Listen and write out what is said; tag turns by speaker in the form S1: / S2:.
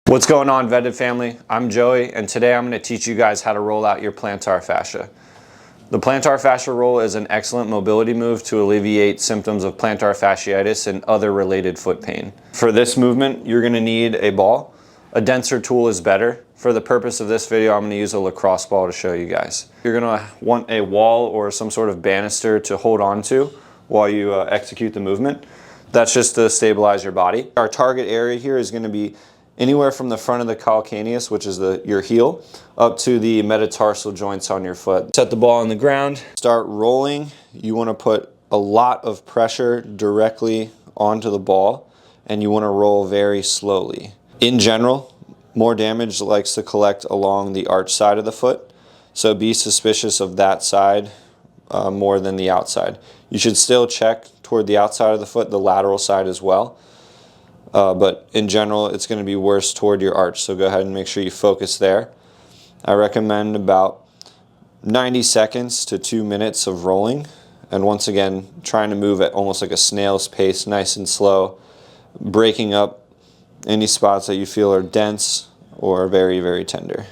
S1: What's going on, vetted family? I'm Joey, and today I'm going to teach you guys how to roll out your plantar fascia. The plantar fascia roll is an excellent mobility move to alleviate symptoms of plantar fasciitis and other related foot pain. For this movement, you're going to need a ball. A denser tool is better. For the purpose of this video, I'm going to use a lacrosse ball to show you guys. You're going to want a wall or some sort of banister to hold on to while you execute the movement. That's just to stabilize your body. Our target area here is going to be anywhere from the front of the calcaneus, which is your heel, up to the metatarsal joints on your foot. Set the ball on the ground, start rolling. You want to put a lot of pressure directly onto the ball, and you want to roll very slowly. In general, more damage likes to collect along the arch side of the foot, so be suspicious of that side more than the outside. You should still check toward the outside of the foot, the lateral side as well. But in general, it's going to be worse toward your arch, so go ahead and make sure you focus there. I recommend about 90 seconds to 2 minutes of rolling, and once again, trying to move at almost like a snail's pace, nice and slow, breaking up any spots that you feel are dense or very, very tender.